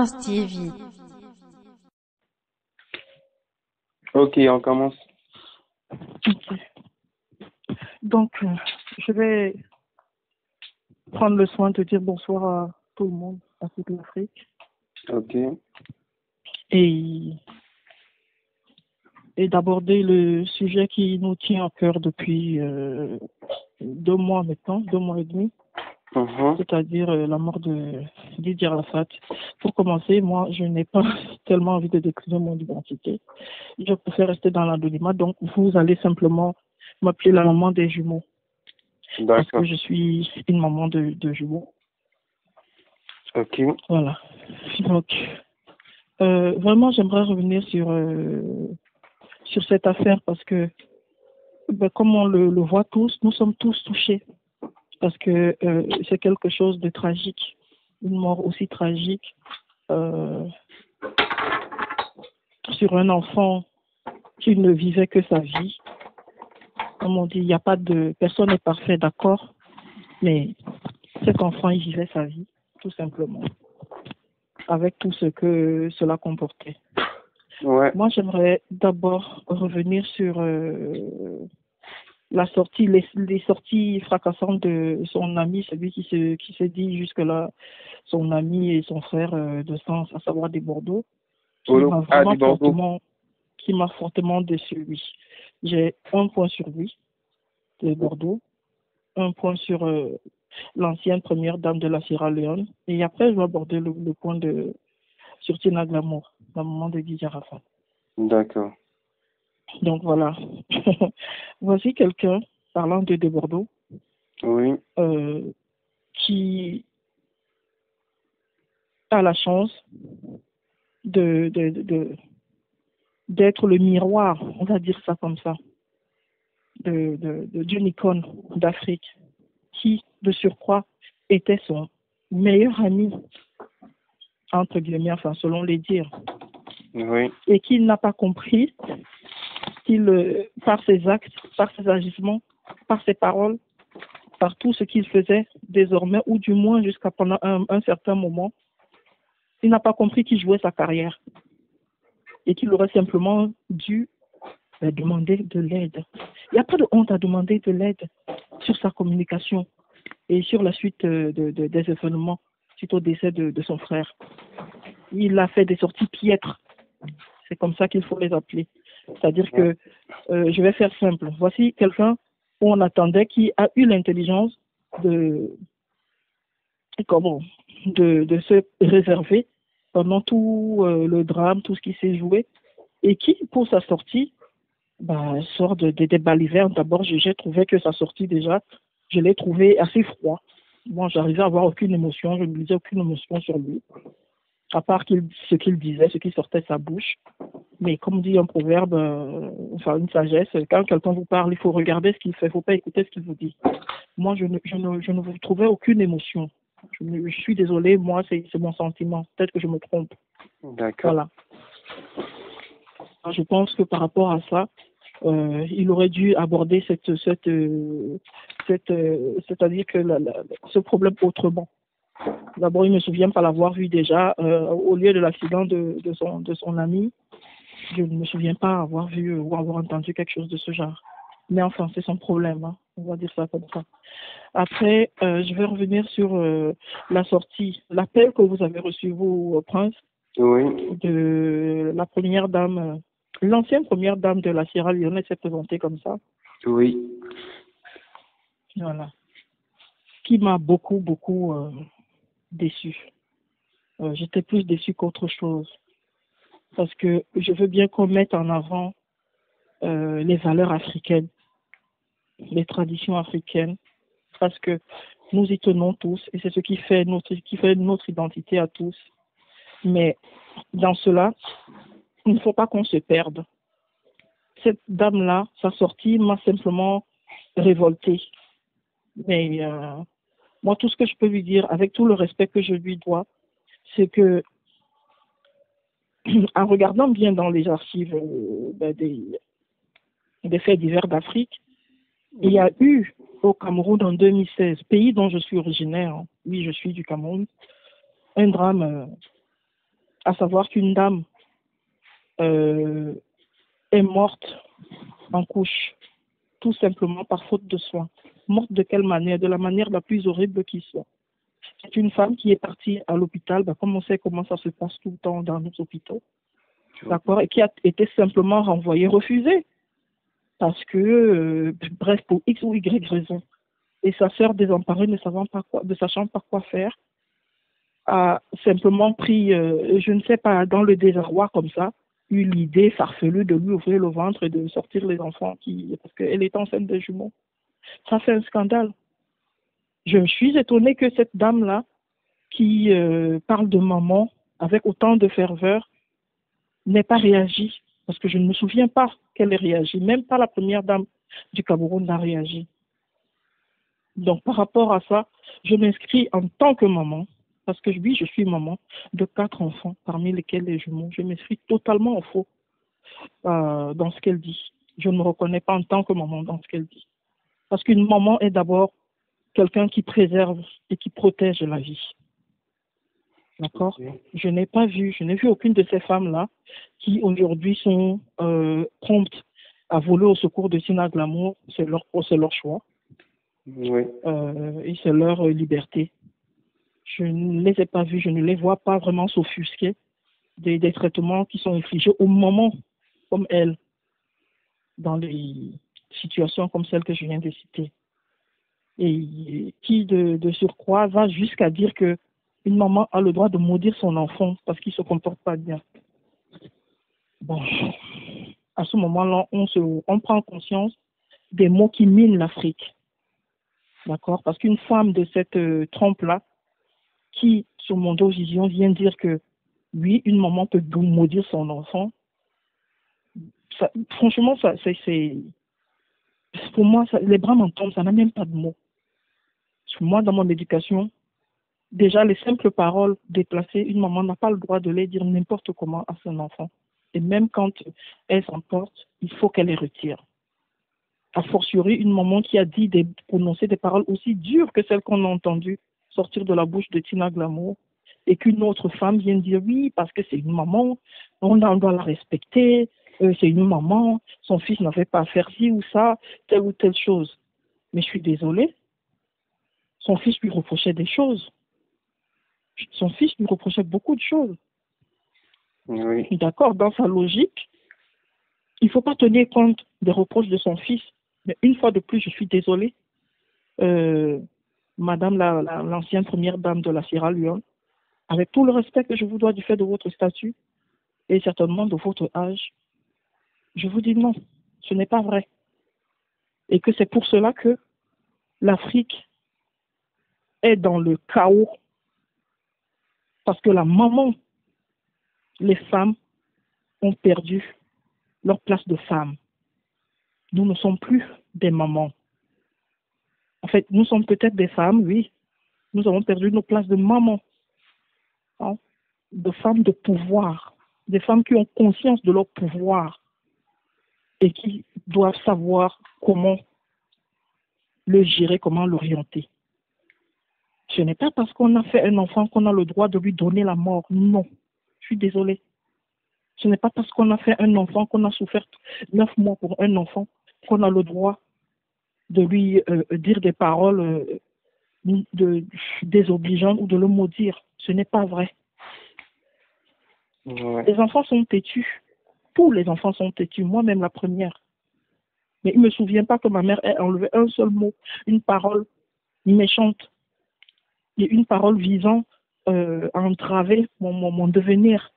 Stevie. Ok, on commence. Ok. Donc, je vais prendre le soin de dire bonsoir à tout le monde, à toute l'Afrique, Ok, et, et d'aborder le sujet qui nous tient à cœur depuis 2 mois maintenant, 2 mois et demi, c'est-à-dire la mort de Didier Arafat. Pour commencer, moi, je n'ai pas tellement envie de décrire mon identité. Je préfère rester dans l'anonymat, donc vous allez simplement m'appeler la maman des jumeaux, parce que d'accord. je suis une maman de jumeaux. Ok, Voilà. Donc, vraiment, j'aimerais revenir sur cette affaire parce que, comme on le voit tous, nous sommes tous touchés parce que c'est quelque chose de tragique, une mort aussi tragique euh, sur un enfant qui ne vivait que sa vie. Comme on dit, il n'y a pas de personne n'est parfait, d'accord, mais cet enfant, il vivait sa vie, tout simplement, avec tout ce que cela comportait. ouais, Moi, j'aimerais d'abord revenir sur la sortie, les sorties fracassantes de son ami, celui qui se dit jusque-là son ami et son frère de sang, à savoir des Bordeaux, du Bordeaux. qui m'a fortement déçu, oui. J'ai un point sur lui, de Bordeaux, un point sur l'ancienne première dame de la Sierra Leone, et après, je vais aborder le point sur Tina Glamour, la maman de Didier Arafat. D'accord. Donc voilà. Voici quelqu'un, parlant de Bordeaux, Oui, qui a la chance d'être le miroir, on va dire ça comme ça, d'une icône d'Afrique, qui, de surcroît, était son meilleur ami, entre guillemets, enfin, selon les dires, oui, et qu'il n'a pas compris qu'il, par ses actes, par ses agissements, par ses paroles, par tout ce qu'il faisait désormais, ou du moins jusqu'à pendant un certain moment, il n'a pas compris qu'il jouait sa carrière et qu'il aurait simplement dû demander de l'aide. Il n'y a pas de honte à demander de l'aide sur sa communication et sur la suite des événements suite au décès de son frère. Il a fait des sorties piètres. C'est comme ça qu'il faut les appeler. C'est-à-dire que, je vais faire simple. Voici quelqu'un où on attendait qui a eu l'intelligence de se réserver pendant tout le drame, tout ce qui s'est joué, et qui, pour sa sortie, sort des balivernes. D'abord, j'ai trouvé que sa sortie, déjà, je l'ai trouvé assez froid. Moi, j'arrivais à avoir aucune émotion, je ne lisais aucune émotion sur lui, à part ce qu'il disait, ce qui sortait de sa bouche. Mais comme dit un proverbe, enfin une sagesse, quand quelqu'un vous parle, il faut regarder ce qu'il fait, il ne faut pas écouter ce qu'il vous dit. Moi, je ne vous trouvais aucune émotion. Je suis désolée, moi, c'est mon sentiment. Peut-être que je me trompe. d'accord. Voilà. Je pense que par rapport à ça, il aurait dû aborder c'est-à-dire que ce problème autrement. D'abord, il ne me souvient pas l'avoir vu déjà au lieu de l'accident de son ami. Je ne me souviens pas avoir vu ou avoir entendu quelque chose de ce genre. Mais enfin, c'est son problème, hein. On va dire ça comme ça. Après, je vais revenir sur la sortie, l'appel que vous avez reçu, vous, Prince, Oui, de la première dame, l'ancienne première dame de la Sierra Leone, elle s'est présentée comme ça. oui, Voilà. Qui m'a beaucoup, beaucoup déçue. J'étais plus déçue qu'autre chose. Parce que je veux bien qu'on mette en avant les valeurs africaines, les traditions africaines, parce que nous y tenons tous et c'est ce qui fait notre identité à tous. Mais dans cela, il ne faut pas qu'on se perde. Cette dame-là, sa sortie m'a simplement révoltée. Mais moi, tout ce que je peux lui dire, avec tout le respect que je lui dois, c'est que, en regardant bien dans les archives des faits divers d'Afrique, il y a eu au Cameroun en 2016, pays dont je suis originaire, oui, je suis du Cameroun, un drame à savoir qu'une dame est morte en couche, tout simplement par faute de soins. Morte de quelle manière? De la manière la plus horrible qui soit. C'est une femme qui est partie à l'hôpital, comme on sait comment ça se passe tout le temps dans nos hôpitaux, d'accord, et qui a été simplement renvoyée, refusée, parce que, bref, pour X ou Y raison. Et sa sœur désemparée, ne sachant pas quoi faire, a simplement pris, je ne sais pas, dans le désarroi comme ça, eu l'idée farfelue de lui ouvrir le ventre et de sortir les enfants parce qu'elle est enceinte de jumeaux. Ça, c'est un scandale. Je me suis étonnée que cette dame-là, qui parle de maman avec autant de ferveur, n'ait pas réagi. Parce que je ne me souviens pas qu'elle ait réagi. Même pas la première dame du Cameroun n'a réagi. Donc, par rapport à ça, je m'inscris en tant que maman, parce que oui, je suis maman de 4 enfants, parmi lesquels les jumeaux. Je m'inscris totalement en faux dans ce qu'elle dit. Je ne me reconnais pas en tant que maman dans ce qu'elle dit. Parce qu'une maman est d'abord quelqu'un qui préserve et qui protège la vie. D'accord? Je n'ai vu aucune de ces femmes-là qui aujourd'hui sont promptes à voler au secours de Tina Glamour. C'est leur choix. Oui. Et c'est leur liberté. Je ne les ai pas vues, je ne les vois pas vraiment s'offusquer des traitements qui sont infligés au moment comme elles, dans les situations comme celles que je viens de citer. Et qui, de surcroît, va jusqu'à dire que une maman a le droit de maudire son enfant parce qu'il ne se comporte pas bien. Bon, à ce moment-là, on prend conscience des mots qui minent l'Afrique. D'accord? Parce qu'une femme de cette trempe-là, qui, sur Mondo Vision, vient dire que, oui, une maman peut maudire son enfant, ça, franchement, pour moi, les bras m'en tombent, ça n'a même pas de mots. Moi, dans mon éducation, déjà, les simples paroles déplacées, une maman n'a pas le droit de les dire n'importe comment à son enfant. Et même quand elle s'emporte, il faut qu'elle les retire. A fortiori, une maman qui a prononcé des paroles aussi dures que celles qu'on a entendues sortir de la bouche de Tina Glamour, et qu'une autre femme vient dire oui, parce que c'est une maman, on doit la respecter, c'est une maman, son fils n'avait pas à faire ci ou ça, telle ou telle chose. Mais je suis désolée, son fils lui reprochait des choses. Son fils lui reprochait beaucoup de choses. Oui. D'accord, dans sa logique, il ne faut pas tenir compte des reproches de son fils. Mais une fois de plus, je suis désolée, Madame l'ancienne première dame de la Sierra Leone, avec tout le respect que je vous dois du fait de votre statut et certainement de votre âge, je vous dis non, ce n'est pas vrai. Et que c'est pour cela que l'Afrique est dans le chaos. Parce que la maman, les femmes ont perdu leur place de femme. Nous ne sommes plus des mamans. En fait, nous sommes peut-être des femmes, oui. Nous avons perdu nos places de maman, hein, de femmes de pouvoir, des femmes qui ont conscience de leur pouvoir et qui doivent savoir comment le gérer, comment l'orienter. Ce n'est pas parce qu'on a fait un enfant qu'on a le droit de lui donner la mort. Non, je suis désolée. Ce n'est pas parce qu'on a fait un enfant, qu'on a souffert 9 mois pour un enfant, qu'on a le droit de lui dire des paroles désobligeantes ou de le maudire. Ce n'est pas vrai. Ouais. Les enfants sont têtus. Tous les enfants sont têtus, moi-même la première. Mais il ne me souvient pas que ma mère ait enlevé un seul mot, une parole méchante et une parole visant à entraver mon devenir.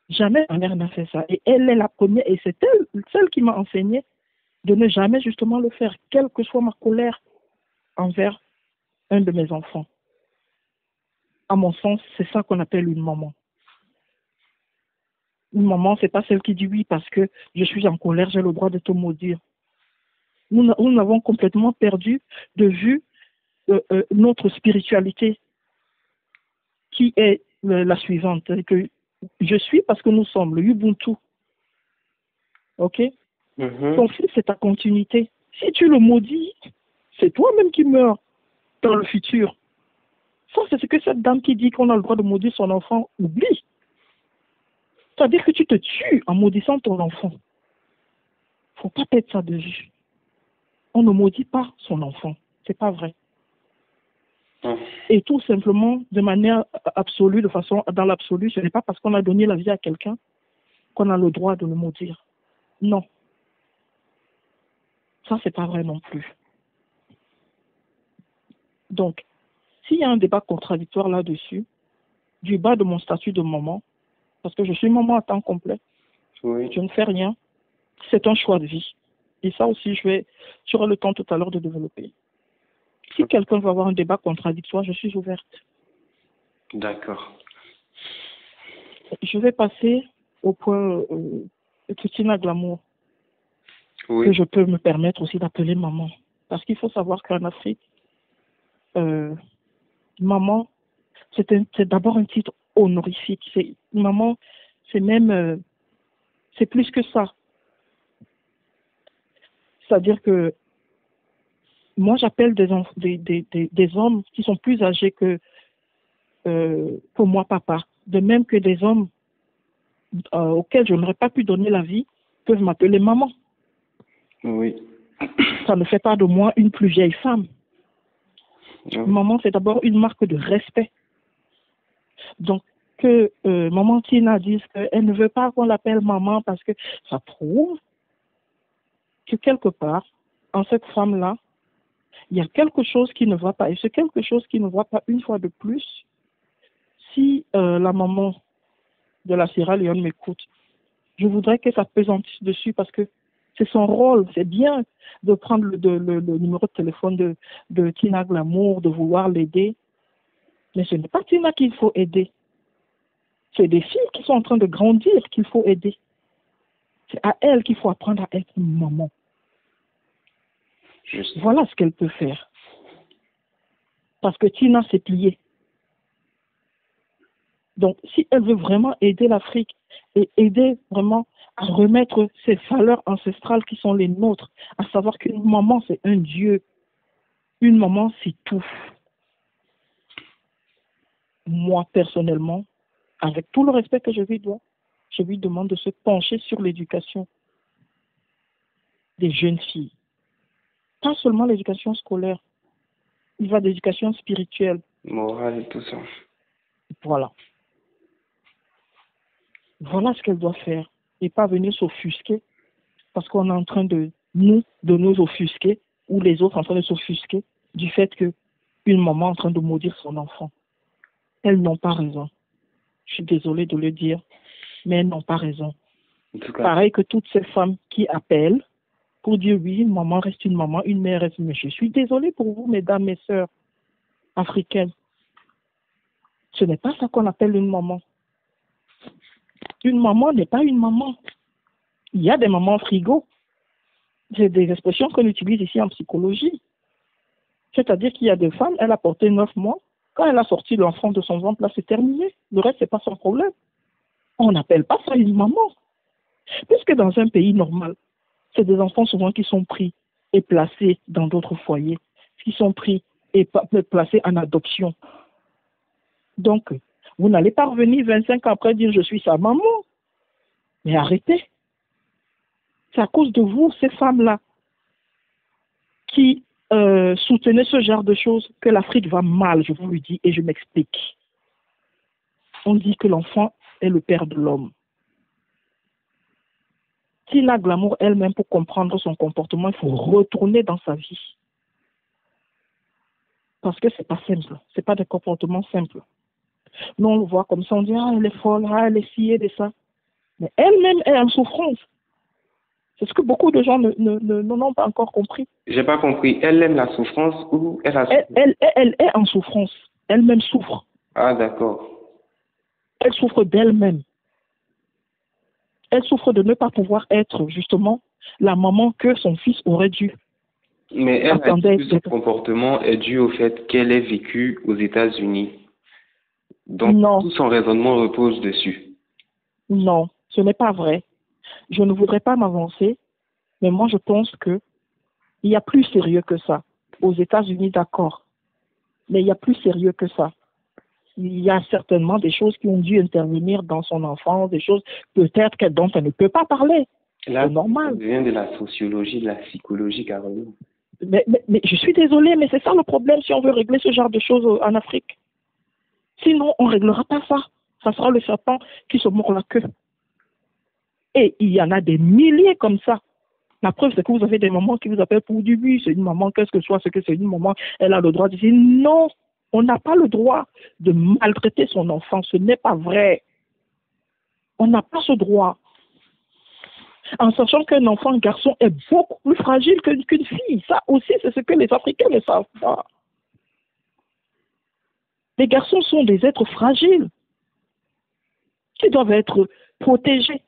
Jamais ma mère n'a fait ça. Et elle est la première, et c'est elle, celle qui m'a enseigné de ne jamais justement le faire, quelle que soit ma colère envers un de mes enfants. À mon sens, c'est ça qu'on appelle une maman. Une maman, c'est pas celle qui dit oui parce que je suis en colère, j'ai le droit de te maudire. Nous avons complètement perdu de vue notre spiritualité qui est la suivante. C'est que je suis parce que nous sommes, le Ubuntu. Ok? Ton fils, c'est ta continuité. Si tu le maudis, c'est toi-même qui meurs dans le futur. Ça, c'est ce que cette dame qui dit qu'on a le droit de maudire son enfant oublie. C'est-à-dire que tu te tues en maudissant ton enfant. Faut pas perdre ça de vue. On ne maudit pas son enfant. C'est pas vrai. Hum. Et tout simplement, de manière absolue, de façon dans l'absolu, ce n'est pas parce qu'on a donné la vie à quelqu'un qu'on a le droit de le maudire. Non. Ça, c'est pas vrai non plus. Donc, s'il y a un débat contradictoire là-dessus, du bas de mon statut de maman, parce que je suis maman à temps complet, Oui. je ne fais rien, c'est un choix de vie. Et ça aussi, j'aurai le temps tout à l'heure de développer. Si quelqu'un veut avoir un débat contradictoire, je suis ouverte. D'accord. Je vais passer au point de Tina Glamour, Oui. que je peux me permettre aussi d'appeler maman. Parce qu'il faut savoir qu'en Afrique, maman, c'est d'abord un titre honorifique. Maman, c'est même, c'est plus que ça. C'est-à-dire que moi, j'appelle des hommes qui sont plus âgés que moi, papa. De même que des hommes auxquels je n'aurais pas pu donner la vie peuvent m'appeler maman. Oui. Ça ne fait pas de moi une plus vieille femme. Oui. Maman, c'est d'abord une marque de respect. Donc, que maman Tina dise qu'elle ne veut pas qu'on l'appelle maman parce que ça prouve que quelque part, en cette femme-là, il y a quelque chose qui ne va pas. Et c'est quelque chose qui ne va pas une fois de plus. Si la maman de la Sierra Leone m'écoute, je voudrais que ça pesantisse dessus parce que c'est son rôle. C'est bien de prendre le numéro de téléphone de Tina Glamour, de vouloir l'aider. Mais ce n'est pas Tina qu'il faut aider. C'est des filles qui sont en train de grandir qu'il faut aider. C'est à elles qu'il faut apprendre à être une maman. Juste. Voilà ce qu'elle peut faire. Parce que Tina s'est pliée. Donc, si elle veut vraiment aider l'Afrique et aider vraiment à remettre ces valeurs ancestrales qui sont les nôtres, à savoir qu'une maman, c'est un Dieu. Une maman, c'est tout. Moi, personnellement, avec tout le respect que je lui dois, je lui demande de se pencher sur l'éducation des jeunes filles. Pas seulement l'éducation scolaire, il va d'éducation spirituelle. Morale et tout ça. Voilà. Voilà ce qu'elle doit faire. Et pas venir s'offusquer parce qu'on est en train de nous offusquer ou les autres en train de s'offusquer du fait que une maman est en train de maudire son enfant. Elles n'ont pas raison. Je suis désolée de le dire, mais elles n'ont pas raison. En tout cas. Pareil que toutes ces femmes qui appellent pour dire oui, une maman reste une maman, une mère reste une mère. Je suis désolée pour vous, mesdames, mes sœurs africaines. Ce n'est pas ça qu'on appelle une maman. Une maman n'est pas une maman. Il y a des mamans frigo. C'est des expressions qu'on utilise ici en psychologie. C'est-à-dire qu'il y a des femmes, elle a porté 9 mois. Quand elle a sorti l'enfant de son ventre, là, c'est terminé. Le reste, c'est pas son problème. On n'appelle pas ça une maman. Puisque dans un pays normal, c'est des enfants souvent qui sont pris et placés dans d'autres foyers, qui sont pris et placés en adoption. Donc, vous n'allez pas revenir 25 ans après dire je suis sa maman. Mais arrêtez. C'est à cause de vous, ces femmes-là, qui soutenaient ce genre de choses, que l'Afrique va mal, je vous le dis, et je m'explique. On dit que l'enfant est le père de l'homme. Tina Glamour elle-même, pour comprendre son comportement, il faut retourner dans sa vie. Parce que c'est pas simple. C'est pas des comportements simples. Nous, on le voit comme ça, on dit, ah, elle est folle, ah, elle est ci, elle est ça. Mais elle-même est en souffrance. C'est ce que beaucoup de gens n'ont pas encore compris. J'ai pas compris. Elle aime la souffrance ou elle a souffert? Elle est en souffrance. Elle-même souffre. Ah, d'accord. Elle souffre d'elle-même. Elle souffre de ne pas pouvoir être justement la maman que son fils aurait dû. Mais elle a dit Attendez, que son comportement est dû au fait qu'elle ait vécu aux États-Unis. Donc, non, tout son raisonnement repose dessus. non, ce n'est pas vrai. Je ne voudrais pas m'avancer, mais moi je pense que il y a plus sérieux que ça. Aux États-Unis, d'accord, mais il y a plus sérieux que ça. Il y a certainement des choses qui ont dû intervenir dans son enfance, des choses peut-être dont elle ne peut pas parler. Là, C'est normal. ça devient de la sociologie, de la psychologie carrément. Mais je suis désolée, mais c'est ça le problème si on veut régler ce genre de choses en Afrique. Sinon, on ne réglera pas ça. Ça sera le serpent qui se mord la queue. Et il y en a des milliers comme ça. La preuve, c'est que vous avez des mamans qui vous appellent pour du but. C'est une maman, qu'est-ce que soit, ce que c'est une maman, elle a le droit de dire non, on n'a pas le droit de maltraiter son enfant. Ce n'est pas vrai. On n'a pas ce droit. En sachant qu'un enfant, un garçon, est beaucoup plus fragile qu'une fille. Ça aussi, c'est ce que les Africains ne savent pas. Les garçons sont des êtres fragiles qui doivent être protégés.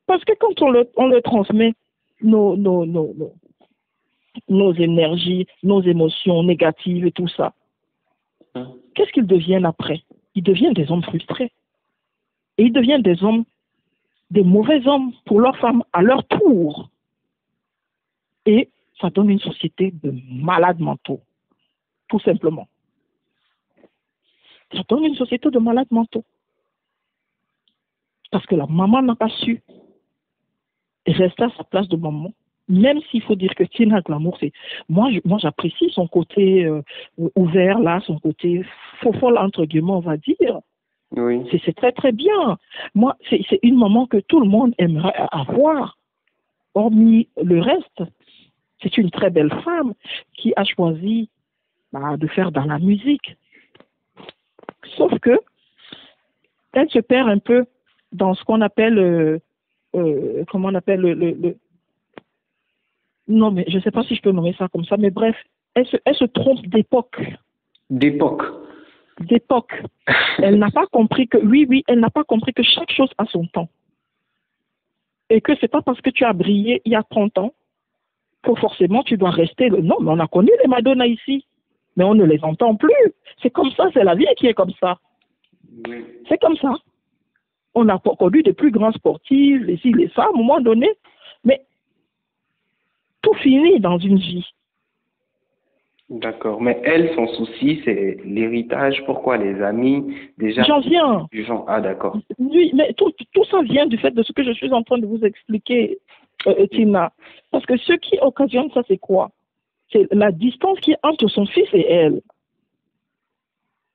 Parce que quand on leur transmet nos énergies, nos émotions négatives et tout ça, qu'est-ce qu'ils deviennent après? Ils deviennent des hommes frustrés. Et ils deviennent des mauvais hommes pour leurs femmes à leur tour. Et ça donne une société de malades mentaux, tout simplement. Ça donne une société de malades mentaux. Parce que la maman n'a pas su rester à sa place de maman. Même s'il faut dire que Tina Glamour, c'est... Moi, j'apprécie son côté ouvert, là, son côté faux-folle, entre guillemets, on va dire. Oui. C'est très, très bien. Moi, c'est une maman que tout le monde aimerait avoir. Hormis le reste, c'est une très belle femme qui a choisi de faire dans la musique. Sauf que elle se perd un peu dans ce qu'on appelle... comment on appelle non, mais je ne sais pas si je peux nommer ça comme ça, mais bref, elle se trompe d'époque. D'époque. D'époque. Elle n'a pas compris que, oui, elle n'a pas compris que chaque chose a son temps. Et que c'est pas parce que tu as brillé il y a 30 ans que forcément tu dois rester. Non, mais on a connu les Madonna ici, mais on ne les entend plus. C'est comme ça, c'est la vie qui est comme ça. Oui. C'est comme ça. On a connu des plus grands sportifs, les filles, les femmes, à un moment donné, mais tout finit dans une vie. D'accord. Mais elle, son souci, c'est l'héritage. Pourquoi les amis déjà J'en viens. du genre. Ah, d'accord. Oui, mais tout ça vient du fait de ce que je suis en train de vous expliquer, Tina. Parce que ce qui occasionne ça, c'est quoi? C'est la distance qui est entre son fils et elle.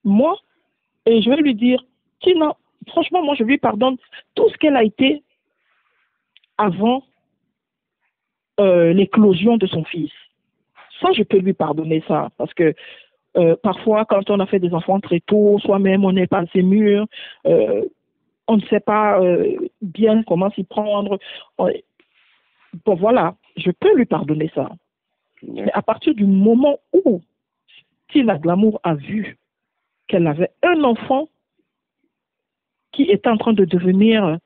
Moi, et je vais lui dire, Tina, franchement, moi, je lui pardonne tout ce qu'elle a été avant l'éclosion de son fils. Ça, je peux lui pardonner ça. Parce que parfois, quand on a fait des enfants très tôt, soi-même, on n'est pas assez mûr, on ne sait pas bien comment s'y prendre. Bon, voilà, je peux lui pardonner ça. Mais à partir du moment où Tina Glamour a vu qu'elle avait un enfant qui était en train de devenir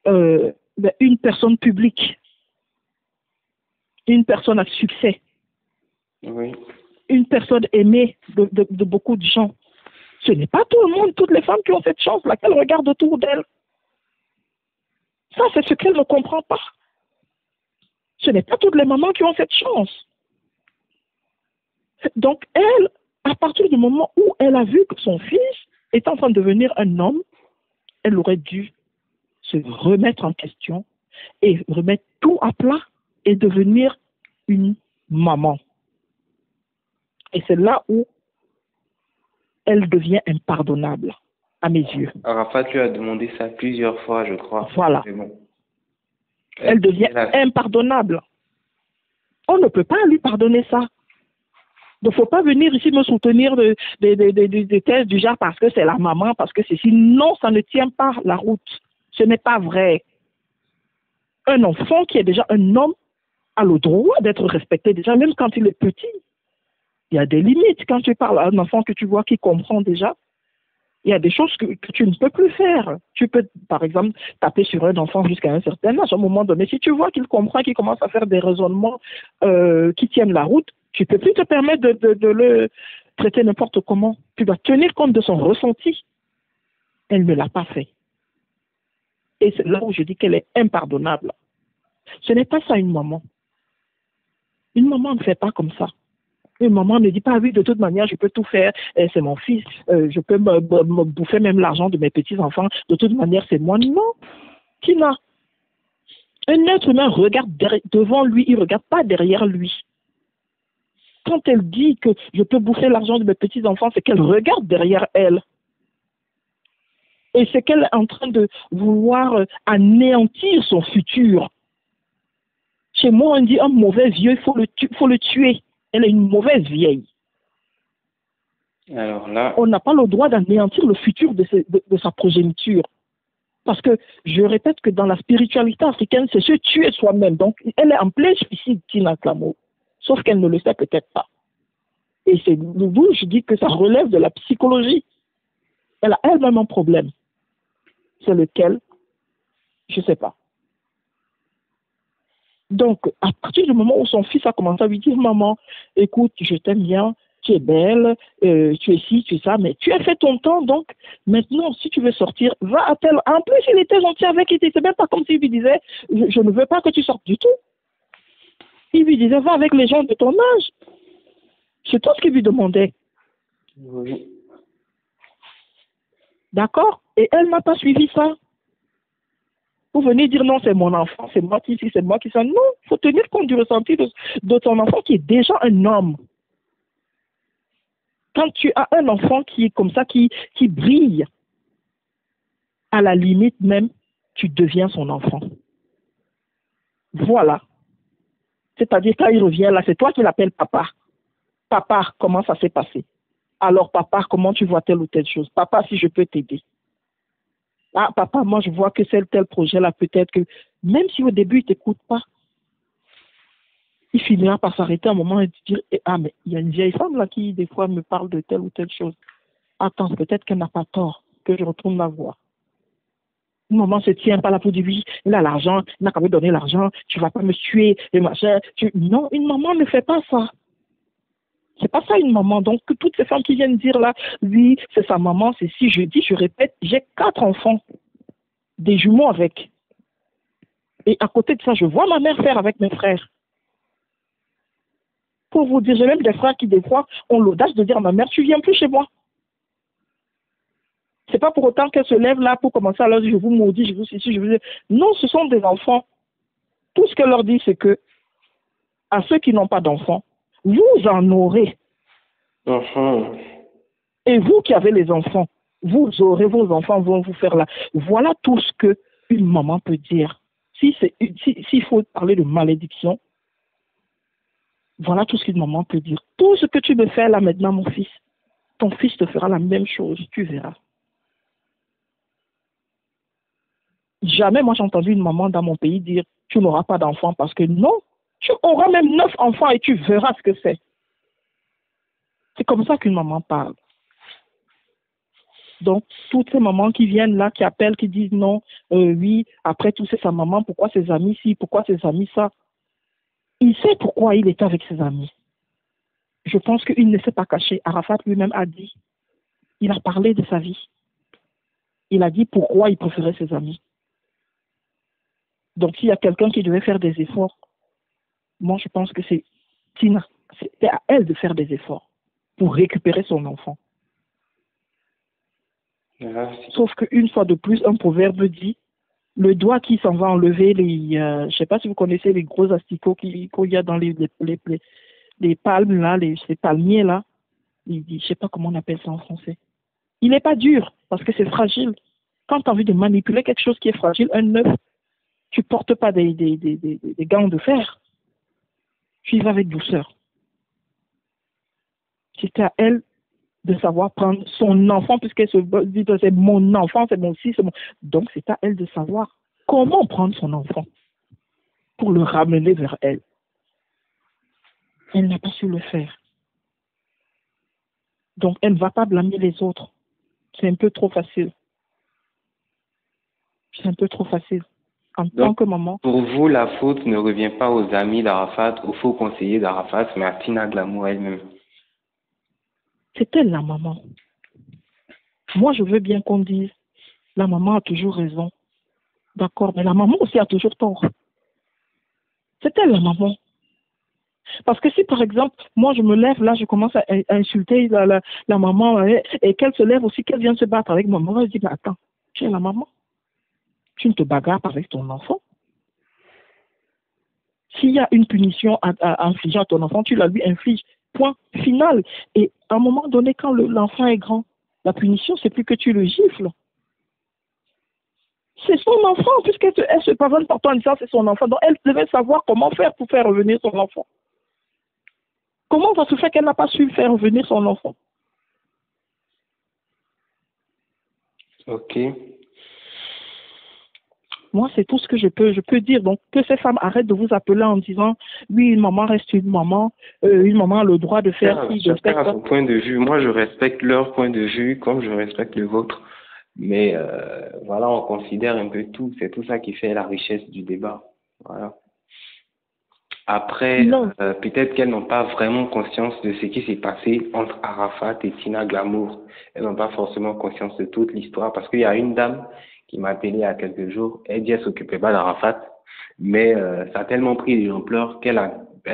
une personne publique, une personne à succès, Oui. une personne aimée de beaucoup de gens. Ce n'est pas tout le monde, toutes les femmes qui ont cette chance-là, qu'elles regardent autour d'elles. Ça, c'est ce qu'elle ne comprend pas. Ce n'est pas toutes les mamans qui ont cette chance. Donc, elle, à partir du moment où elle a vu que son fils est en train de devenir un homme, elle aurait dû se remettre en question et remettre tout à plat et devenir une maman. Et c'est là où elle devient impardonnable, à mes yeux. Arafat lui a demandé ça plusieurs fois, je crois. Voilà. Bon. Elle devient impardonnable. On ne peut pas lui pardonner ça. Il ne faut pas venir ici me soutenir des thèses du genre parce que c'est la maman, parce que c'est si. Non, ça ne tient pas la route. Ce n'est pas vrai. Un enfant qui est déjà un homme a le droit d'être respecté déjà, même quand il est petit. Il y a des limites. Quand tu parles à un enfant que tu vois qui comprend déjà, il y a des choses que tu ne peux plus faire. Tu peux, par exemple, taper sur un enfant jusqu'à un certain âge. À un moment donné, si tu vois qu'il comprend, qu'il commence à faire des raisonnements qui tiennent la route, tu ne peux plus te permettre de le traiter n'importe comment. Tu dois tenir compte de son ressenti. Elle ne l'a pas fait. Et c'est là où je dis qu'elle est impardonnable. Ce n'est pas ça une maman. Une maman ne fait pas comme ça. Une maman ne dit pas, oui, de toute manière, je peux tout faire, c'est mon fils, je peux me bouffer même l'argent de mes petits-enfants, de toute manière, c'est moi. Non, Tina. Un être humain regarde devant lui, il ne regarde pas derrière lui. Quand elle dit que je peux bouffer l'argent de mes petits-enfants, c'est qu'elle regarde derrière elle. Et c'est qu'elle est en train de vouloir anéantir son futur. Chez moi, on dit un mauvais vieux, il faut le tuer. Elle est une mauvaise vieille. Alors là, On n'a pas le droit d'anéantir le futur de sa progéniture. Parce que je répète que dans la spiritualité africaine, c'est se tuer soi-même. Donc, elle est en plein suicide, Tina Clamo. Sauf qu'elle ne le sait peut-être pas. Et c'est d'où je dis que ça relève de la psychologie. Elle a elle-même un problème. C'est lequel? Je ne sais pas. Donc, à partir du moment où son fils a commencé à lui dire, maman, écoute, je t'aime bien, tu es belle, tu es ci, tu es ça, mais tu as fait ton temps, donc maintenant, si tu veux sortir, va à tel... En plus, il était gentil avec elle, c'est même pas comme s'il lui disait, je ne veux pas que tu sortes du tout. Il lui disait, va avec les gens de ton âge. C'est tout ce qu'il lui demandait. oui. D'accord? Et elle n'a pas suivi ça. Vous venez dire non, c'est mon enfant, c'est moi qui suis, c'est moi qui suis. Non, il faut tenir compte du ressenti de ton enfant qui est déjà un homme. Quand tu as un enfant qui est comme ça, qui brille, à la limite même, tu deviens son enfant. Voilà. C'est-à-dire, quand il revient là, c'est toi qui l'appelles papa. Papa, comment ça s'est passé? Alors, papa, comment tu vois telle ou telle chose? Papa, si je peux t'aider. Ah, papa, moi, je vois que c'est tel projet-là, peut-être que, même si au début, il ne t'écoute pas, il finira par s'arrêter un moment et dire, ah, mais il y a une vieille femme là qui, des fois, me parle de telle ou telle chose. Attends, peut-être qu'elle n'a pas tort, que je retourne la voir. Un moment ne se tient pas là pour dire, oui, il a l'argent, il n'a qu'à me donner l'argent, tu ne vas pas me tuer, et machin. Non, une maman ne fait pas ça. C'est pas ça une maman. Donc, toutes ces femmes qui viennent dire là, oui, c'est sa maman, c'est si je dis, je répète, j'ai 4 enfants, des jumeaux avec. Et à côté de ça, je vois ma mère faire avec mes frères. Pour vous dire, j'ai même des frères qui, des fois, ont l'audace de dire à ma mère, tu viens plus chez moi. C'est pas pour autant qu'elle se lève là pour commencer à leur dire, je vous maudis, je vous ceci, je vous dis. Non, ce sont des enfants. Tout ce qu'elle leur dit, c'est que, à ceux qui n'ont pas d'enfants, vous en aurez. Et vous qui avez les enfants, vous aurez, vos enfants vont vous faire là. Voilà tout ce que une maman peut dire. S'il faut parler de malédiction, voilà tout ce qu'une maman peut dire. Tout ce que tu me fais là maintenant, mon fils, ton fils te fera la même chose, tu verras. Jamais moi j'ai entendu une maman dans mon pays dire tu n'auras pas d'enfant parce que non, tu auras même 9 enfants et tu verras ce que c'est. C'est comme ça qu'une maman parle. Donc, toutes ces mamans qui viennent là, qui appellent, qui disent non, oui, après tout c'est sa maman, pourquoi ses amis ci, pourquoi ses amis ça. Il sait pourquoi il est avec ses amis. Je pense qu'il ne s'est pas caché. Arafat lui-même a dit, il a parlé de sa vie. Il a dit pourquoi il préférait ses amis. Donc, s'il y a quelqu'un qui devait faire des efforts, moi je pense que c'est Tina. C'est à elle de faire des efforts pour récupérer son enfant. Sauf qu'une fois de plus, un proverbe dit, le doigt qui s'en va enlever les, je ne sais pas si vous connaissez les gros asticots qu'il y a dans les palmes là, les palmiers là, je ne sais pas comment on appelle ça en français. Il n'est pas dur parce que c'est fragile. Quand tu as envie de manipuler quelque chose qui est fragile, un œuf, tu ne portes pas des gants de fer. Tu y vas avec douceur. C'est à elle de savoir prendre son enfant, puisqu'elle se dit c'est mon enfant, c'est mon fils, donc c'est à elle de savoir comment prendre son enfant pour le ramener vers elle. Elle n'a pas su le faire. Donc elle ne va pas blâmer les autres. C'est un peu trop facile. C'est un peu trop facile. En tant que maman. Pour vous, la faute ne revient pas aux amis d'Arafat, aux faux conseillers d'Arafat, mais à Tina Glamour elle-même. C'est elle la maman. Moi, je veux bien qu'on dise, la maman a toujours raison. D'accord, mais la maman aussi a toujours tort. C'est elle la maman. Parce que si, par exemple, moi, je me lève, là, je commence à insulter la maman, et qu'elle se lève aussi, qu'elle vient se battre avec ma maman, je dis, mais attends, tu es la maman. Tu ne te bagarres pas avec ton enfant. S'il y a une punition à infliger à ton enfant, tu la lui infliges. Point final. Et à un moment donné, quand l'enfant est grand, la punition, c'est plus que tu le gifles. C'est son enfant, puisqu'elle se pardonne par toi en disant c'est son enfant. Donc elle devait savoir comment faire pour faire revenir son enfant. Comment ça se fait qu'elle n'a pas su faire revenir son enfant? Ok. Moi, c'est tout ce que je peux dire. Donc, que ces femmes arrêtent de vous appeler en disant, oui, une maman reste une maman a le droit de faire ci, de Chacun faire a ça. son point de vue. Moi, je respecte leur point de vue comme je respecte le vôtre. Mais voilà, on considère un peu tout. C'est tout ça qui fait la richesse du débat. Voilà. Après, Non, peut-être qu'elles n'ont pas vraiment conscience de ce qui s'est passé entre Arafat et Tina Glamour. Elles n'ont pas forcément conscience de toute l'histoire parce qu'il y a une dame qui m'a appelé il y a quelques jours. Elle dit qu'elle s'occupait pas d'Arafat, mais ça a tellement pris de l'ampleur elle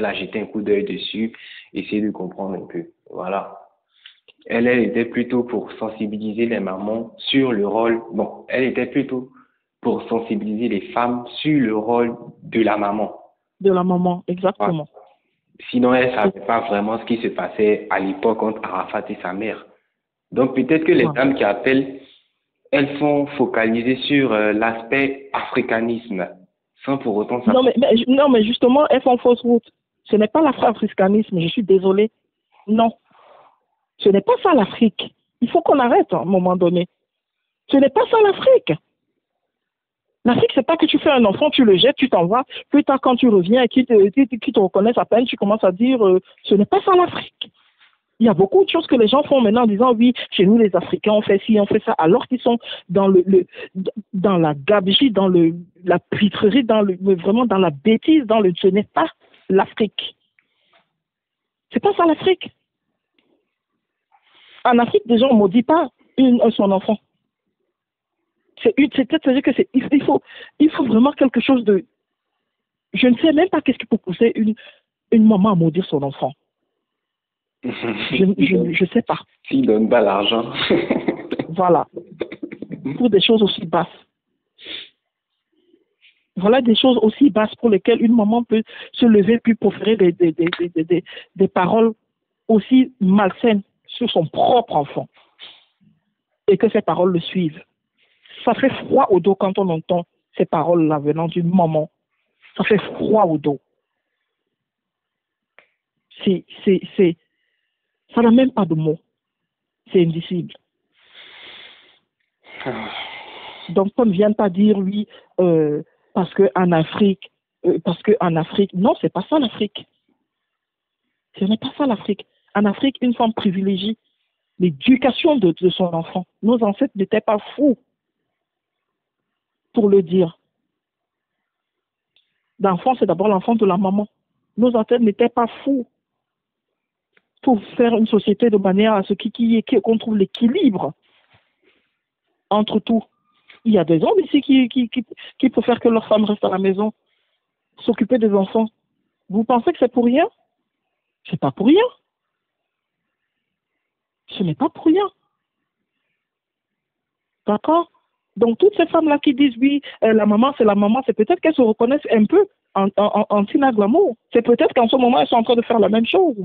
a jeté un coup d'œil dessus, essayé de comprendre un peu. Voilà. Elle était plutôt pour sensibiliser les mamans sur le rôle. Bon, elle était plutôt pour sensibiliser les femmes sur le rôle de la maman. de la maman, Voilà. exactement. Sinon, elle ne savait pas vraiment ce qui se passait à l'époque entre Arafat et sa mère. Donc, peut-être que les Voilà. dames qui appellent, elles sont focalisées sur l'aspect africanisme, sans pour autant Non, savoir. non, mais justement, elles font fausse route. Ce n'est pas l'afro-africanisme, je suis désolée. Non, ce n'est pas ça l'Afrique. Il faut qu'on arrête à un moment donné. Ce n'est pas ça l'Afrique. L'Afrique, c'est pas que tu fais un enfant, tu le jettes, tu t'en vas. Plus tard, quand tu reviens et qu'ils te reconnaissent à peine, tu commences à dire ce n'est pas ça l'Afrique. Il y a beaucoup de choses que les gens font maintenant en disant oui, chez nous les Africains on fait ci, on fait ça, alors qu'ils sont dans dans la gabegie, dans la pitrerie, vraiment dans la bêtise, ce n'est pas l'Afrique. C'est pas ça l'Afrique. En Afrique, déjà on ne maudit pas son enfant. C'est-à-dire que il faut vraiment quelque chose de. Je ne sais même pas qu'est-ce qui peut pousser une maman à maudire son enfant. Je sais pas. S'ils ne donnent pas l'argent. Voilà. Pour des choses aussi basses. Voilà des choses aussi basses pour lesquelles une maman peut se lever puis proférer des paroles aussi malsaines sur son propre enfant. Et que ces paroles le suivent. Ça fait froid au dos quand on entend ces paroles-là venant d'une maman. Ça fait froid au dos. Ça n'a même pas de mots. C'est indicible. Donc, on ne vient pas dire, oui, parce qu'en Afrique, non, c'est pas ça l'Afrique. Ce n'est pas ça l'Afrique. En Afrique, une femme privilégie l'éducation de son enfant. Nos ancêtres n'étaient pas fous pour le dire. L'enfant, c'est d'abord l'enfant de la maman. Nos ancêtres n'étaient pas fous pour faire une société de manière à ce qu'on trouve l'équilibre entre tout. Il y a des hommes ici qui préfèrent que leurs femmes restent à la maison, s'occuper des enfants. Vous pensez que c'est pour rien? C'est pas pour rien. Ce n'est pas pour rien. D'accord? Donc, toutes ces femmes-là qui disent oui, la maman, c'est peut-être qu'elles se reconnaissent un peu en Tina Glamour. C'est peut-être qu'en ce moment, elles sont en train de faire la même chose.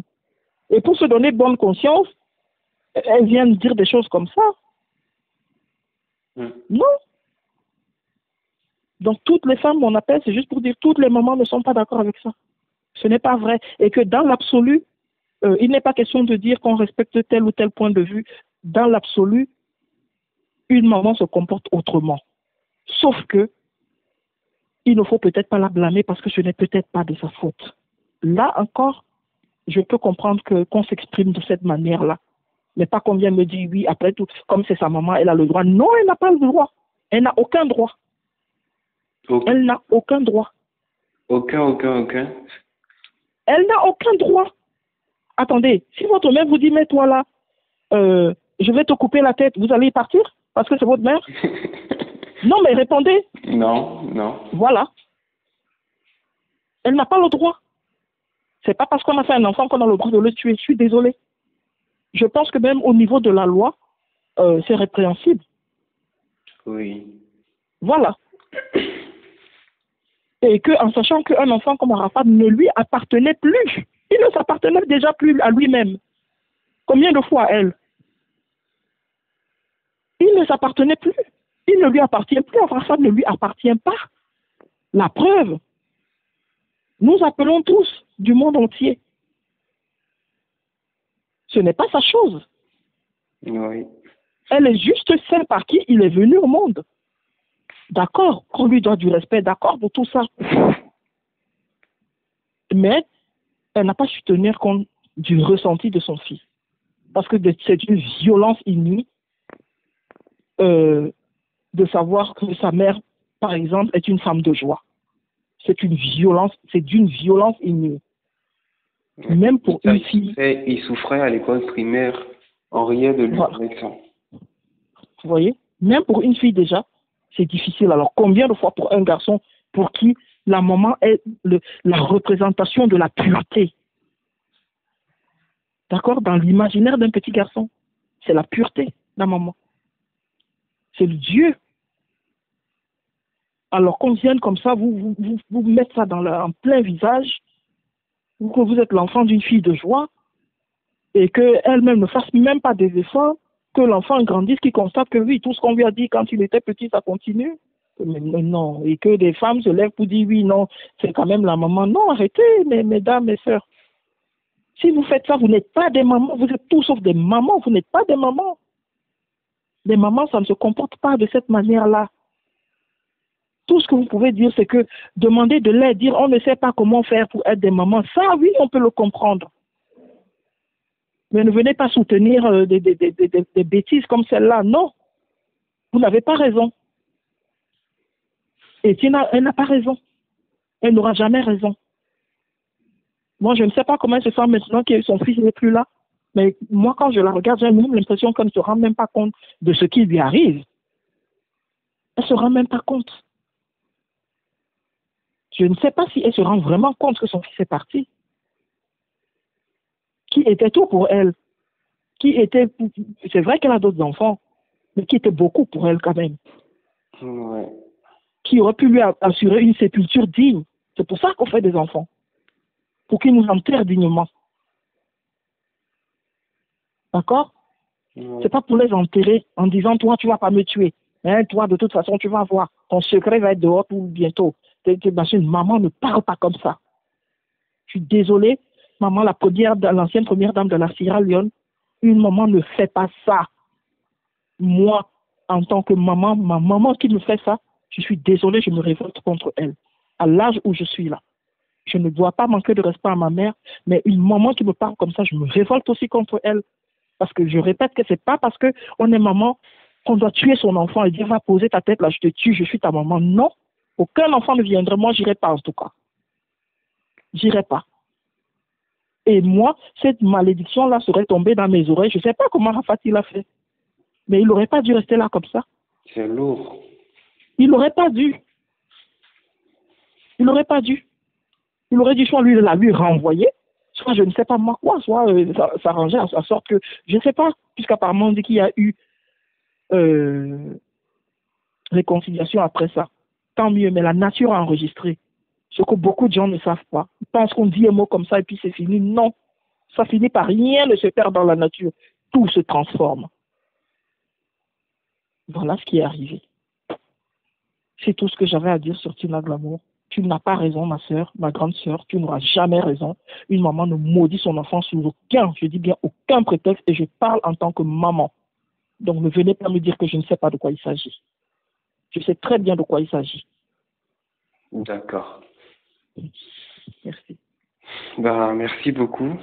Et pour se donner bonne conscience, elles viennent dire des choses comme ça. Non. Donc, toutes les femmes, on appelle, c'est juste pour dire toutes les mamans ne sont pas d'accord avec ça. Ce n'est pas vrai. Et que dans l'absolu, il n'est pas question de dire qu'on respecte tel ou tel point de vue. Dans l'absolu, une maman se comporte autrement. Sauf que, il ne faut peut-être pas la blâmer parce que ce n'est peut-être pas de sa faute. Là encore, je peux comprendre qu'on s'exprime de cette manière-là. Mais pas qu'on vienne me dire, oui, après tout, comme c'est sa maman, elle a le droit. Non, elle n'a pas le droit. Elle n'a aucun droit. Okay. Elle n'a aucun droit. Aucun. Elle n'a aucun droit. Attendez, si votre mère vous dit, mais toi là, je vais te couper la tête, vous allez y partir parce que c'est votre mère? Non, mais répondez. Non. Voilà. Elle n'a pas le droit. C'est pas parce qu'on a fait un enfant qu'on a le droit de le tuer. Je suis désolée. Je pense que même au niveau de la loi, c'est répréhensible. Oui. Voilà. Et en sachant qu'un enfant comme Arafat ne lui appartenait plus. Il ne s'appartenait déjà plus à lui-même. Combien de fois à elle? Il ne s'appartenait plus. Il ne lui appartient plus. Arafat ne lui appartient pas. La preuve, nous appelons tous du monde entier. Ce n'est pas sa chose. Oui. Elle est juste celle par qui il est venu au monde. D'accord, qu'on lui doit du respect, d'accord pour tout ça. Mais elle n'a pas su tenir compte du ressenti de son fils. Parce que c'est une violence inouïe de savoir que sa mère, par exemple, est une femme de joie. C'est une violence, c'est d'une violence inouïe. Même pour une fille. Il souffrait à l'école primaire. On riait de lui Voilà. avec ça. Vous voyez? Même pour une fille déjà, c'est difficile. Alors combien de fois pour un garçon pour qui la maman est la représentation de la pureté? D'accord? Dans l'imaginaire d'un petit garçon, c'est la pureté, la maman. C'est le Dieu. Alors qu'on vienne comme ça, vous mettez ça en plein visage, que vous êtes l'enfant d'une fille de joie, et qu'elle-même ne fasse même pas des efforts, que l'enfant grandisse, qu'il constate que oui, tout ce qu'on lui a dit quand il était petit, ça continue. Mais non, et que des femmes se lèvent pour dire oui, non, c'est quand même la maman. Non, arrêtez, mesdames, mes sœurs. Si vous faites ça, vous n'êtes pas des mamans, vous êtes tous sauf des mamans, vous n'êtes pas des mamans. Les mamans, ça ne se comporte pas de cette manière-là. Tout ce que vous pouvez dire, c'est que demander de l'aide, dire on ne sait pas comment faire pour être des mamans, ça oui, on peut le comprendre. Mais ne venez pas soutenir des bêtises comme celle-là. Non, vous n'avez pas raison. Et Tina, elle n'a pas raison. Elle n'aura jamais raison. Moi, je ne sais pas comment elle se sent maintenant que son fils n'est plus là. Mais moi, quand je la regarde, j'ai même l'impression qu'elle ne se rend même pas compte de ce qui lui arrive. Elle ne se rend même pas compte. Je ne sais pas si elle se rend vraiment compte que son fils est parti. Qui était tout pour elle. C'est vrai qu'elle a d'autres enfants, mais qui était beaucoup pour elle quand même. Ouais. Qui aurait pu lui assurer une sépulture digne. C'est pour ça qu'on fait des enfants. Pour qu'ils nous enterrent dignement. D'accord? Ouais. C'est pas pour les enterrer en disant toi tu vas pas me tuer. Hein, toi de toute façon tu vas voir. Ton secret va être dehors tout bientôt. Maman ne parle pas comme ça. Je suis désolée. Maman, l'ancienne première dame de la Sierra Leone, une maman ne fait pas ça. Moi, en tant que maman, ma maman qui me fait ça, je suis désolée, je me révolte contre elle. À l'âge où je suis là. Je ne dois pas manquer de respect à ma mère, mais une maman qui me parle comme ça, je me révolte aussi contre elle. Parce que je répète que c'est pas parce qu'on est maman qu'on doit tuer son enfant et dire va poser ta tête là, je te tue, je suis ta maman. Non, aucun enfant ne viendrait. Moi, j'irai pas en tout cas. J'irai pas. Et moi, cette malédiction-là serait tombée dans mes oreilles. Je ne sais pas comment Rafat il a fait. Mais il n'aurait pas dû rester là comme ça. C'est lourd. Il n'aurait pas dû. Il n'aurait pas dû. Il aurait dû soit lui renvoyer, soit je ne sais pas moi quoi, soit s'arranger à sorte que, je ne sais pas, puisqu'apparemment on dit qu'il y a eu réconciliation après ça. Tant mieux, mais la nature a enregistré. Ce que beaucoup de gens ne savent pas. Ils pensent qu'on dit un mot comme ça et puis c'est fini. Non. Ça finit par rien ne se perd dans la nature. Tout se transforme. Voilà ce qui est arrivé. C'est tout ce que j'avais à dire sur Tina Glamour. Tu n'as pas raison, ma sœur, ma grande sœur. Tu n'auras jamais raison. Une maman ne maudit son enfant sous aucun, je dis bien aucun prétexte, et je parle en tant que maman. Donc ne venez pas me dire que je ne sais pas de quoi il s'agit. Je sais très bien de quoi il s'agit. D'accord. Merci. Merci beaucoup.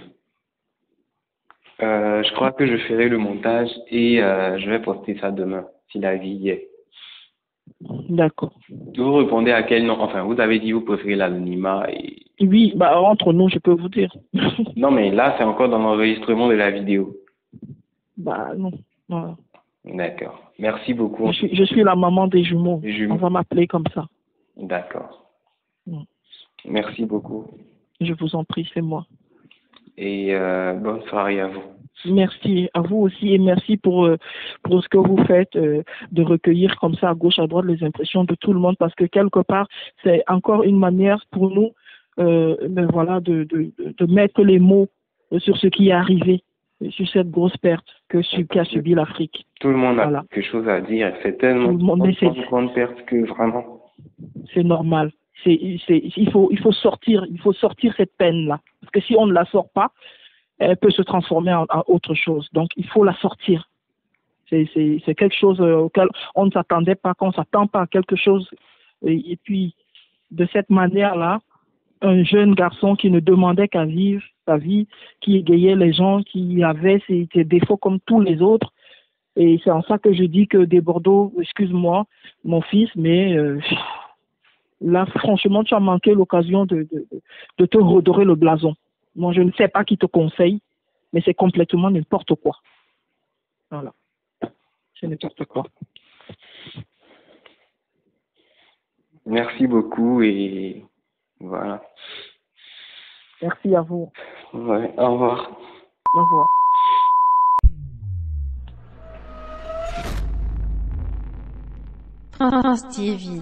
Je crois que je ferai le montage et je vais poster ça demain, si la vie y est. D'accord. Vous répondez à quel nom? Enfin, vous avez dit vous préférez l'anonymat et... Oui, entre nous, je peux vous dire. Non, mais là, c'est encore dans l'enregistrement de la vidéo. Non. Voilà. D'accord. Merci beaucoup. Je suis la maman des jumeaux. Des jumeaux. On va m'appeler comme ça. D'accord. Merci beaucoup. Je vous en prie, c'est moi. Et bonne soirée à vous. Merci à vous aussi et merci pour ce que vous faites, de recueillir comme ça à gauche, à droite les impressions de tout le monde parce que quelque part, c'est encore une manière pour nous de mettre les mots sur ce qui est arrivé, sur cette grosse perte qu'a subi l'Afrique. Tout le monde Voilà. a quelque chose à dire. C'est tellement une grande perte que vraiment. C'est normal. Il faut sortir cette peine-là. Parce que si on ne la sort pas, elle peut se transformer en autre chose. Donc, il faut la sortir. C'est quelque chose auquel on ne s'attendait pas, qu'on ne s'attend pas à quelque chose. Et puis, de cette manière-là, un jeune garçon qui ne demandait qu'à vivre sa vie, qui égayait les gens, qui avait ses défauts comme tous les autres. Et c'est en ça que je dis que des Bordeaux, excuse-moi, mon fils, mais là, franchement, tu as manqué l'occasion de te redorer le blason. Moi, je ne sais pas qui te conseille, mais c'est complètement n'importe quoi. Voilà. C'est n'importe quoi. Merci beaucoup et voilà. Merci à vous. Ouais, au revoir. Au revoir. France TV.